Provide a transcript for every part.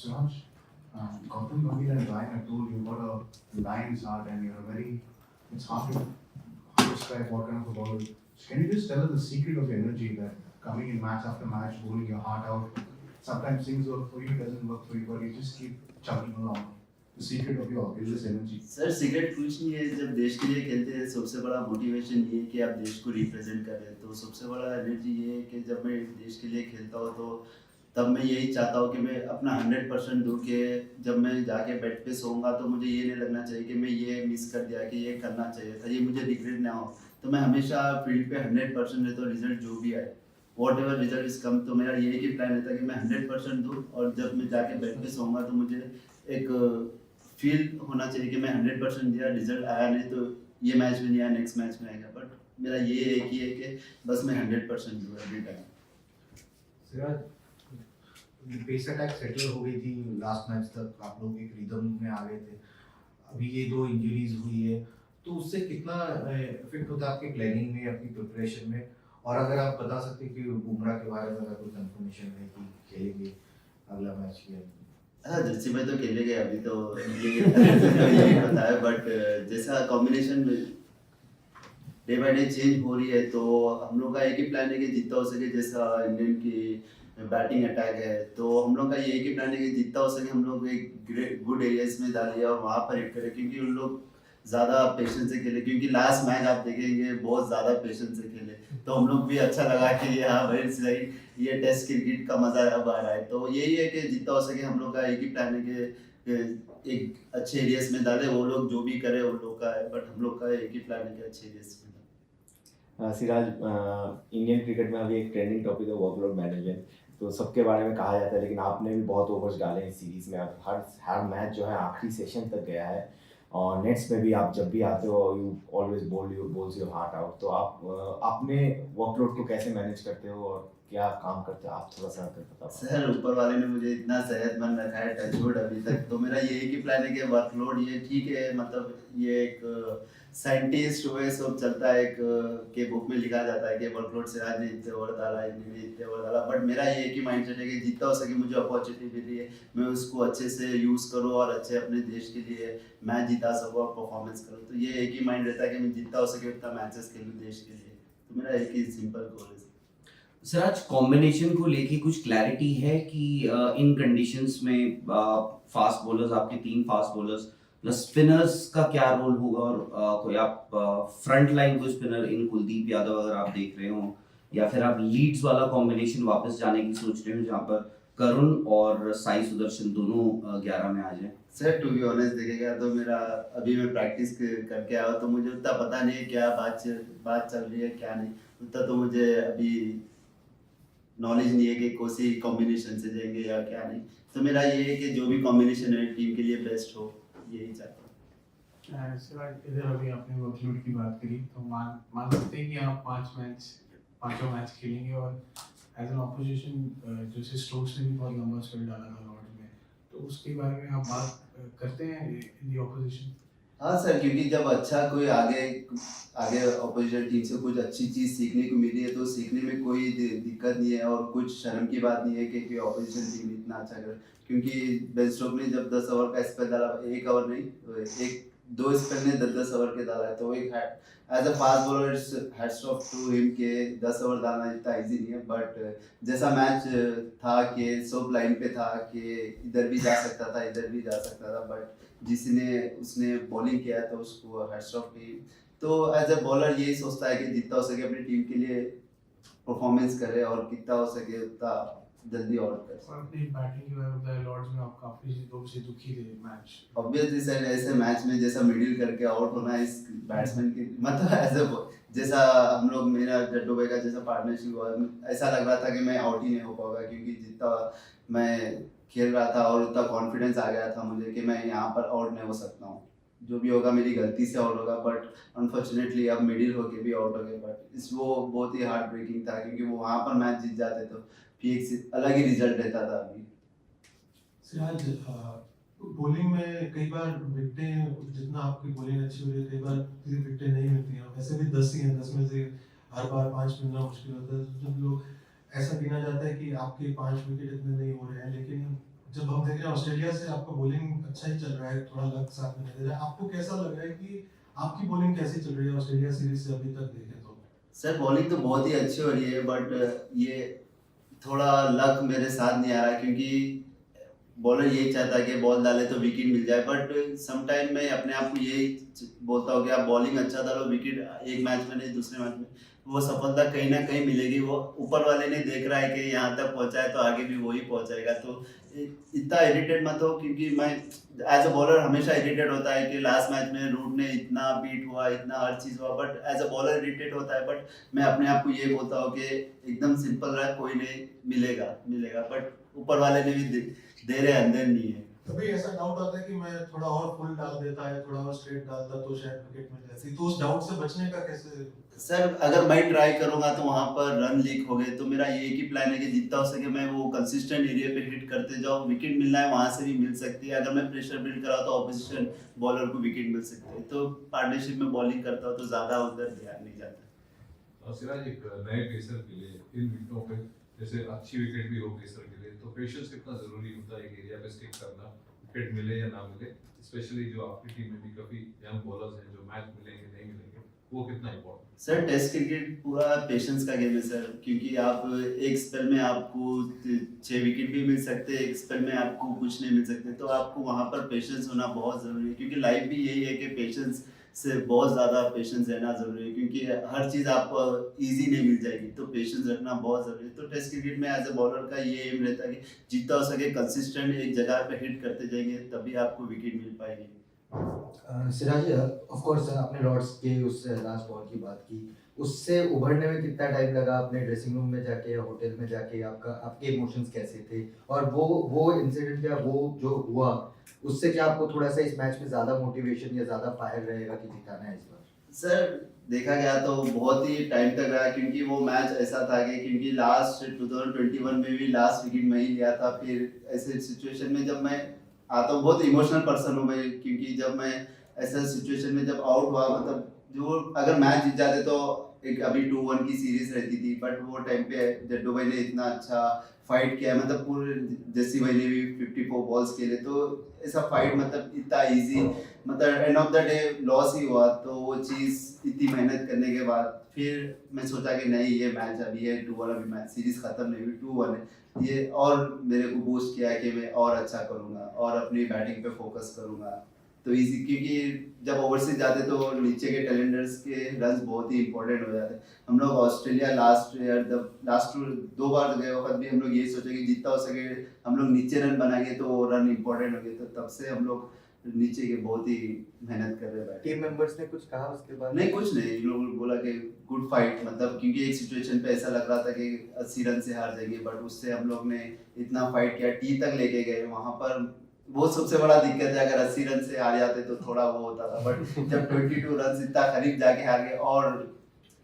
Suraj, Gautam Gambhir and Ryan have told you got a lion's heart and you're very, it's hard to describe what kind of a bowler. So can you just tell us the secret of your energy that coming in match after match, bowling your heart out, sometimes things work for you, it doesn't work for you, but you just keep chugging along. The secret of your is this energy. Sir secret कुछ नहीं है। जब देश के लिए खेलते हैं सबसे बड़ा मोटिवेशन ये है कि आप देश को रिप्रेजेंट कर रहे हैं। तो सबसे बड़ा एनर्जी ये है कि जब मैं देश के लिए खेलता हूँ तो तब मैं यही चाहता हूँ कि मैं अपना 100% दूँ कि जब मैं जाके बेड पे सोऊंगा तो मुझे ये नहीं लगना चाहिए कि मैं ये मिस कर दिया, कि ये करना चाहिए था, ये मुझे रिग्रेट ना हो। तो मैं हमेशा फील्ड पे 100% रहता हूँ, रिजल्ट जो भी आए, what ever result is come. तो मेरा यही कि प्लान रहता है कि मैं 100% दूँ और जब मैं जाके बेड पे सोऊंगा तो मुझे एक फील होना चाहिए कि मैं 100% दिया, रिजल्ट आया नहीं तो ये मैच में नहीं आया, नेक्स्ट मैच में आएगा। बट मेरा ये एक ही है कि बस मैं 100% दूँ every time. Siraj, pace attack settle हो गई थी लास्ट मैच तक, आप लोग एक रिदम में आ गए थे। अभी ये 2 इंजरीज हुई है तो उससे कितना इफेक्ट होता है आपकी प्लानिंग में, अपनी प्रिपरेशन में? और अगर आप बता सकते कि बुमराह के बारे में अगर कोई कंफर्मेशन है कि खेलेंगे अगला मैच या हाँ, जर्सी भाई तो खेले गए अभी तो ये पता है। बट जैसा combination day by day change हो रही है तो हम लोग का एक ही प्लान है कि जितना हो सके, जैसा इंडियन की बैटिंग अटैक है तो हम लोग का ये एक ही प्लान है कि जितना हो सके हम लोग एक गुड एरियाज में डालिए और वहाँ पर हिट करें, क्योंकि उन लोग ज़्यादा पेशेंस से खेले। क्योंकि लास्ट मैच आप देखेंगे बहुत ज़्यादा पेशेंस से खेले तो हम लोग भी अच्छा लगा कि हाँ भाई सही, ये टेस्ट क्रिकेट का मजा अब आ रहा है। तो यही है कि जितना हो सके हम लोग का एक ही प्लान है कि एक अच्छे एरियाज में डाले, वो लोग जो भी करे उन लोग का है, बट हम लोग का एक ही प्लान है कि अच्छे एरियाज में डाले। सिराज, इंडियन क्रिकेट में अभी एक ट्रेंडिंग टॉपिक है वर्कलोड मैनेजमेंट। तो सबके बारे में कहा जाता है, लेकिन आपने भी बहुत ओवर्स डाले हैं इस सीरीज़ में। अब हर मैच जो है आखिरी सेशन तक गया है और नेट्स में भी आप जब भी आते हो you always bowls your heart out. तो आप अपने वर्कलोड को कैसे मैनेज करते हो और क्या काम करते हो, आप थोड़ा सा बताओ। सर ऊपर वाले ने मुझे इतना सेहतमंद रखा है टचवुड अभी तक, तो मेरा ये एक ही प्लान है कि वर्कलोड ये ठीक है, मतलब ये एक साइंटिस्ट हुए सब चलता है, एक के बुक में लिखा जाता है कि वर्कलोड से आज ने इतने ओवर डाला, इतने इतने ओवर डाला। बट मेरा ये एक ही माइंडसेट है कि जितना हो सके मुझे अपॉर्चुनिटी मिली है मैं उसको अच्छे से यूज़ करूँ और अच्छे अपने देश के लिए मैच जिता सकूँ और परफॉर्मेंस करूँ। तो ये एक ही माइंड रहता है कि मैं जितना हो सके उतना मैचेस खेलूँ देश के लिए। तो मेरा एक ही सिंपल गोल है। सर, आज कॉम्बिनेशन को लेके कुछ क्लैरिटी है कि इन कंडीशंस में फास्ट बॉलर्स, आपके 3 फास्ट बॉलर्स प्लस स्पिनर्स का क्या रोल होगा? और कोई आप फ्रंट लाइन कोई स्पिनर इन कुलदीप यादव अगर आप देख रहे हो, या फिर आप लीड्स वाला कॉम्बिनेशन वापस जाने की सोच रहे हो जहाँ पर करुण और साई सुदर्शन दोनों 11 में आ जाए? सर टू बी ऑनेस्ट देखेगा तो मेरा अभी मैं प्रैक्टिस करके आया तो मुझे उतना पता नहीं है क्या बात चल रही है क्या नहीं, उतना तो मुझे अभी नॉलेज नहीं है कि कौन सी कॉम्बिनेशन से जाएंगे या क्या नहीं। तो मेरा ये है कि जो भी कॉम्बिनेशन है टीम के लिए बेस्ट हो, यही चाहता हूँ। इधर अभी आपने वर्कलोड की बात करी तो मान सकते हैं कि आप 5 मैच खेलेंगे और एज एन ऑपोजिशन जैसे स्टोक्स ने भी बहुत लंबा स्पेल डाला था लॉर्ड्स में, तो उसके बारे में आप बात करते हैं इन दी ऑपोजिशन? हाँ सर, क्योंकि जब अच्छा कोई आगे अपोजिशन टीम से कुछ अच्छी चीज़ सीखने को मिली है तो सीखने में कोई दिक्कत नहीं है और कुछ शर्म की बात नहीं है कि अपोजिशन टीम इतना अच्छा करे। क्योंकि बेन स्टोक्स ने जब 10 ओवर का स्पेल डाला, एक ओवर नहीं, एक 2 स्पेल ने 10-10 ओवर के डाला है, तो एक as a fast bowler it's hats off to him के 10 ओवर डालना इतना इजी नहीं है। बट जैसा मैच था कि सब लाइन पे था कि इधर भी जा सकता था इधर भी जा सकता था, बट जिसने उसने बॉलिंग किया तो उसको हैट्स ऑफ टीम। तो एज अ बॉलर यही सोचता है कि जितना हो सके अपनी टीम के लिए परफॉर्मेंस करे और कितना हो सके उतना जल्दी आउट करे। और अपनी बैटिंग की बात बताया लॉर्ड्स में आप काफी चीजों से दुखी थे मैच। ऑब्वियसली सर, ऐसे मैच में जैसा मिडिल करके आउट होना इस बैट्समैन की मतलब एज अ जैसा हम लोग मेरा जड्डू भाई का जैसा पार्टनरशिप हुआ, ऐसा लग रहा था कि मैं आउट ही नहीं हो पाऊंगा, क्योंकि जितना मैं खेल रहा था और उतना कॉन्फिडेंस आ गया था मुझे कि मैं यहाँ पर आउट नहीं हो सकता हूँ, जो भी होगा मेरी गलती से आउट होगा। बट अनफॉर्चुनेटली अब मिडिल होके भी आउट हो गए। बट वो बहुत ही हार्ट ब्रेकिंग था, क्योंकि वो वहाँ पर मैच जीत जाते तो फिर एक अलग ही रिजल्ट रहता था अभी। सिराज, बॉलिंग में कई बार विकेटें, जितना आपकी बॉलिंग अच्छी हो रही है कई बार विकेटें नहीं मिलती हैं। वैसे भी 10 ही हैं, 10 में से हर बार 5 मिलना मुश्किल होता है। तो जब लोग ऐसा गिना जाता है कि आपके 5 विकेट इतने नहीं हो रहे हैं, लेकिन जब हम देख रहे हैं ऑस्ट्रेलिया से आपका बॉलिंग अच्छा ही चल रहा है, थोड़ा लक साथ में नहीं दे रहा है, आपको कैसा लग रहा है कि आपकी बॉलिंग कैसी चल रही है ऑस्ट्रेलिया सीरीज से अभी तक देखें तो? सर बॉलिंग तो बहुत ही अच्छी हो रही है, बट ये थोड़ा लक मेरे साथ नहीं आ रहा, क्योंकि बॉलर यही चाहता है कि बॉल डाले तो विकेट मिल जाए, बट समटाइम मैं अपने आप को यही बोलता हूँ कि आप बॉलिंग अच्छा डालो, विकेट एक मैच में नहीं दूसरे मैच में वो सफलता कहीं ना कहीं मिलेगी। वो ऊपर वाले ने देख रहा है कि यहाँ तक पहुँचा है तो आगे भी वही पहुँचाएगा। तो इतना इरिटेट मत हो, क्योंकि मैं एज अ बॉलर हमेशा इरिटेट होता है कि लास्ट मैच में रूट ने इतना बीट हुआ, इतना हर चीज़ हुआ, but as a bowler irritate होता है। बट मैं अपने आप को ये बोलता हूँ कि एकदम सिंपल रहा, कोई नहीं मिलेगा मिलेगा, बट ऊपर वाले ने भी दे रहे अंदर नहीं है। कभी ऐसा डाउट आता है कि मैं थोड़ा और फुल डाल देता है, थोड़ा और स्ट्रेट डालता तो शायद विकेट मिल जाती, तो उस डाउट से बचने का कैसे? सर अगर मैं ट्राई करूंगा तो वहां पर रन लीक हो गए, तो मेरा ये एक ही प्लान है कि जितना हो सके मैं वो कंसिस्टेंट एरिया पे हिट करते जाऊं, विकेट मिलना है वहां से भी मिल सकती है। अगर मैं प्रेशर बिल्ड करा तो ऑपोजिशन बॉलर को विकेट मिल सकती है, तो पार्टनरशिप में बॉलिंग करता हूं तो ज्यादा उधर ध्यान नहीं जाता। और सिराज, एक नए पेसर के लिए इन विकेटों पे जैसे अच्छी विकेट भी हो पेसर के लिए, तो पेशेंस कितना जरूरी होता है एक एरिया पे स्टिक करना, विकेट मिले या ना मिले, स्पेशली जो आपकी टीम में भी काफी यंग बॉलर्स हैं जो मैच मिलेंगे नहीं मिलेंगे, वो कितना इम्पोर्टेंट? सर टेस्ट क्रिकेट पूरा पेशेंस का गेम है सर, क्योंकि आप एक स्पेल में आपको 6 विकेट भी मिल सकते हैं, एक स्पेल में आपको कुछ नहीं मिल सकते, तो आपको वहाँ पर पेशेंस होना बहुत ज़रूरी है। क्योंकि लाइफ भी यही है कि पेशेंस से बहुत ज़्यादा पेशेंस रहना ज़रूरी है, क्योंकि हर चीज़ आपको ईजी नहीं मिल जाएगी, तो पेशेंस रखना बहुत ज़रूरी है। तो टेस्ट क्रिकेट में एज ए बॉलर का ये एम रहता है कि जितना हो सके कंसिस्टेंट एक जगह पे हिट करते जाएंगे, तभी आपको विकेट मिल पाएगी। सिराज, ऑफ कोर्स आपने लॉर्ड्स के उस लास्ट बॉल की बात की, उससे उभरने में कितना टाइम लगा? अपने ड्रेसिंग रूम में जाके या होटल में जाके आपके इमोशंस कैसे थे? और वो इंसिडेंट या वो जो हुआ उससे क्या आपको थोड़ा सा इस मैच में ज़्यादा मोटिवेशन या ज़्यादा फायर रहेगा कि जिताना है इस बार? सर देखा गया तो बहुत ही टाइम तक रहा, क्योंकि वो मैच ऐसा था कि क्योंकि लास्ट 2021 में भी लास्ट विकेट मैं ही लिया था। फिर ऐसे सिचुएशन में जब मैं आता हूँ, बहुत इमोशनल पर्सन हूँ मैं, क्योंकि जब मैं ऐसा सिचुएशन में जब आउट हुआ, मतलब जो अगर मैच जीत जाते तो एक अभी 2-1 की सीरीज रहती थी, बट वो टाइम पे जड्डू भाई ने इतना अच्छा फाइट किया, मतलब पूरे जस्सी भाई ने भी 54 बॉल्स खेले, तो ऐसा फाइट मतलब इतना इजी, मतलब end of the day loss ही हुआ। तो वो चीज़ इतनी मेहनत करने के बाद फिर मैं सोचा कि नहीं, ये मैच अभी है 2-1, अभी मैच सीरीज खत्म नहीं हुई, 2-1 है ये, और मेरे को बूस्ट किया कि मैं और अच्छा करूँगा और अपनी बैटिंग पे फोकस करूँगा। तो इजी, क्योंकि जब ओवरसीज जाते तो नीचे के टैलेंटर्स के रन बहुत ही इंपॉर्टेंट हो जाते हैं। हम लोग ऑस्ट्रेलिया लास्ट 2 बार गए वक्त भी हम लोग यही सोचे कि जितना हो सके हम लोग नीचे रन बनाएंगे तो रन इंपॉर्टेंट हो गए, तो तब से हम लोग नीचे के बहुत ही मेहनत कर रहे हैं। टीम मेंबर्स ने कुछ कहा उसके बाद? नहीं, कुछ नहीं, इन लोगों ने बोला कि गुड फाइट, मतलब क्योंकि एक सिचुएशन पे ऐसा लग रहा था कि 80 रन से हार जाएंगे, बट उससे हम लोग ने इतना फाइट किया, टी तक लेके गए वहां पर। वो सबसे बड़ा दिक्कत है, अगर 80 रन से हार जाते तो थोड़ा वो होता था, बट जब 22 रन इतना करीब जाके हार गए और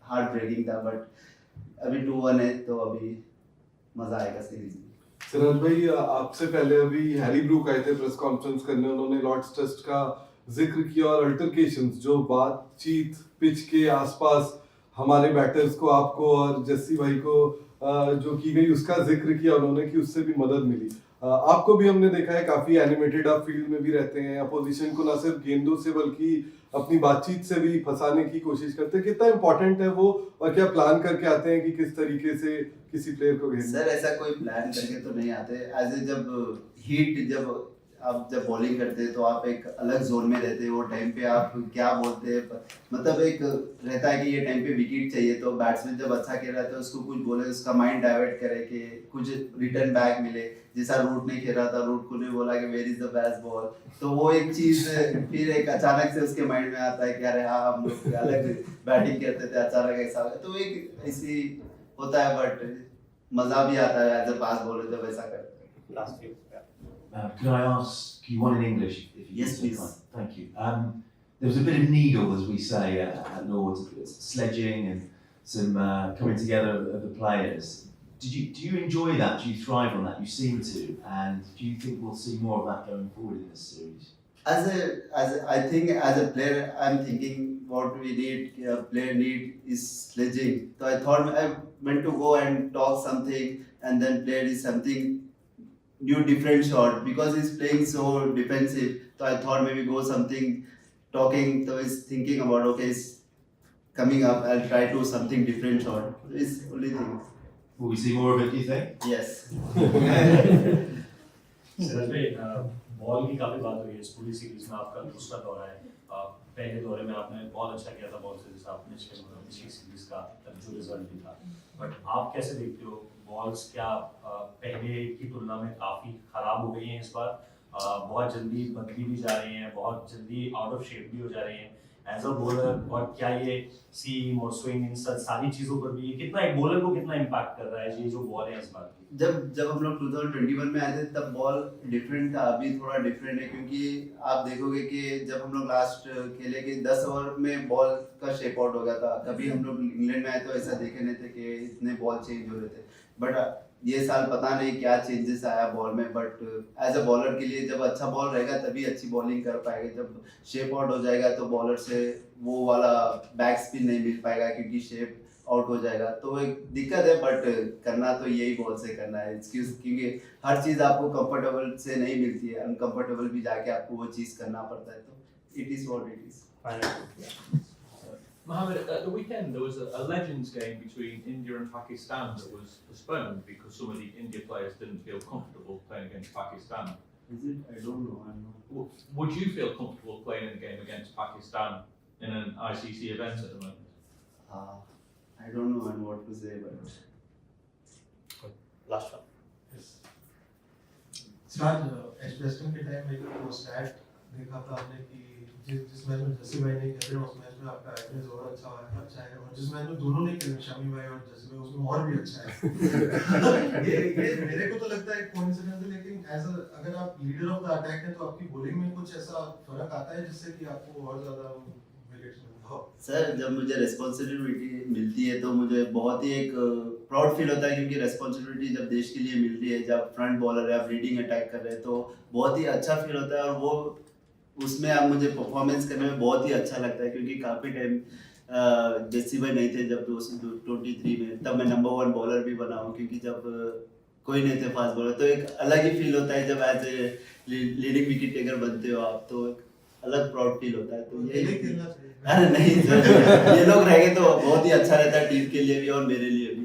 हार्ट ब्रेकिंग था। बट अभी 2-1 है तो अभी मजा आएगा सीरीज में। सिराज भाई, आपसे पहले अभी हैरी ब्रूक आए थे प्रेस कॉन्फ्रेंस करने, उन्होंने लॉर्ड्स टेस्ट का जिक्र किया और अल्टरकेशंस, जो बातचीत पिच के आसपास हमारे बैटर्स को, आपको और जस्सी भाई को जो की गई उसका जिक्र किया उन्होंने कि उससे भी मदद मिली। आपको भी हमने देखा है काफी एनिमेटेड, आप फील्ड में भी रहते हैं, अपोजिशन को ना सिर्फ गेंदों से बल्कि अपनी बातचीत से भी फंसाने की कोशिश करते हैं। कितना इंपॉर्टेंट है वो, और क्या प्लान करके आते हैं कि किस तरीके से किसी प्लेयर को भेजना? सर ऐसा कोई प्लान करके तो नहीं आते, एज ए जब हीट, जब आप जब बॉलिंग करते हैं तो आप एक अलग जोन में रहते हैं, वो टाइम पे आप क्या बोलते हैं, मतलब एक रहता है कि ये टाइम पे विकेट चाहिए, तो बैट्समैन जब अच्छा खेल रहा है तो उसको कुछ बोले, उसका माइंड डाइवर्ट करे कि कुछ रिटर्न बैक मिले। जैसा रूट नहीं खेल रहा था, रूट को नहीं बोला कि where is the best ball, तो वो एक चीज फिर एक अचानक से उसके माइंड में आता है कि अरे हाँ, हम लोग अलग बैटिंग करते थे, अचानक ऐसा, तो एक ऐसी होता है, बट मजा भी आता है एज अ फास्ट बॉलर जब ऐसा करते हैं। Last few. Can I ask you one in English? If you Yes, can, please. Thank you. There was a bit of needle, as we say at Lords, sledging and some coming together of the players. Do you enjoy that? Do you thrive on that? You seem to. And do you think we'll see more of that going forward in this series? I think as a player, I'm thinking what we need, player need is sledging. So I thought I went to go and talk something, and then player is something new different shot because he's playing so defensive. So I thought maybe go something talking. So he's thinking about okay, it's coming up. I'll try to something different shot. It's only thing. Will we see more of it, do you think? Yes. Siraj भाई ball की काफी बात हुई है इस पूरी series में आपका दूसरा दौरा है पहले दौरे में आपने बहुत अच्छा किया था बॉल से जैसे आपने पिछली सीरीज का जो रिजल्ट भी था बट आप कैसे देखते हो बॉल्स क्या पहले की तुलना में काफी खराब हो गई हैं इस बार बहुत जल्दी बदली भी जा रही हैं बहुत जल्दी आउट ऑफ शेप भी हो जा रही हैं एज अ बॉलर और क्या ये सीम और स्विंग इन सब सारी चीजों पर भी कितना एक बॉलर को कितना इम्पैक्ट कर रहा है ये जो बॉल है इस बार की जब हम लोग 2021 में आए थे तब बॉल डिफरेंट था अभी थोड़ा डिफरेंट है क्योंकि आप देखोगे कि जब हम लोग लास्ट खेले कि 10 ओवर में बॉल का शेप आउट हो गया था कभी हम लोग इंग्लैंड में आए तो ऐसा देखे नहीं थे कि इतने बॉल चेंज हो रहे थे बट ये साल पता नहीं क्या चेंजेस आया बॉल में बट एज अ बॉलर के लिए जब अच्छा बॉल रहेगा तभी अच्छी बॉलिंग कर पाएगा जब शेप आउट हो जाएगा तो बॉलर से वो वाला बैक स्पिन नहीं मिल पाएगा क्योंकि शेप आउट हो जाएगा तो एक दिक्कत है बट करना तो यही बॉल से करना है क्योंकि हर चीज़ आपको कंफर्टेबल से नहीं मिलती है अनकंफर्टेबल भी जाके आपको वो चीज़ करना पड़ता है तो it is what it is Mohammed, at the weekend there was a Legends game between India and Pakistan that was postponed because some of the India players didn't feel comfortable playing against Pakistan. Is it? I don't know. I'm not. Would you feel comfortable playing in a game against Pakistan in an ICC event at the moment? I don't know and what to say but last one Yes. Siraj Edgbaston के time में वो stat देखा था आपने कि जिस match में जसी भाई ने खेले उस मैच में आपका एवरेज और अच्छा है और जिस मैच में दोनों ने खेले शामी भाई और जसी भाई उसमें और भी अच्छा है ये मेरे को तो लगता है कोइंसिडेंस है लेकिन अगर आप लीडर ऑफ द अटैक हैं तो आपकी बॉलिंग में कुछ ऐसा फर्क आता है जिससे कि आपको और ज्यादा विकेट्स मिलता हो सर जब मुझे रिस्पॉन्सिबिलिटी मिलती है तो मुझे बहुत ही एक प्राउड फील होता है क्योंकि रिस्पॉन्सिबिलिटी जब देश के लिए मिलती है जब फ्रंट बॉलर है आप लीडिंग अटैक कर रहे हैं तो बहुत ही अच्छा फील होता है और वो उसमें आप मुझे परफॉर्मेंस करने में बहुत ही अच्छा लगता है क्योंकि काफ़ी टाइम जेसी भाई नहीं थे जब 2023 में तब मैं नंबर 1 बॉलर भी बना हूँ क्योंकि जब कोई नहीं थे फास्ट बॉलर तो एक अलग ही फील होता है जब as a leading wicket taker बनते हो आप तो एक अलग प्राउड फील होता है तो यही खेलना चाहिए अरे नहीं सर ये लोग रहेंगे तो बहुत ही अच्छा रहता है टीम के लिए भी और मेरे लिए भी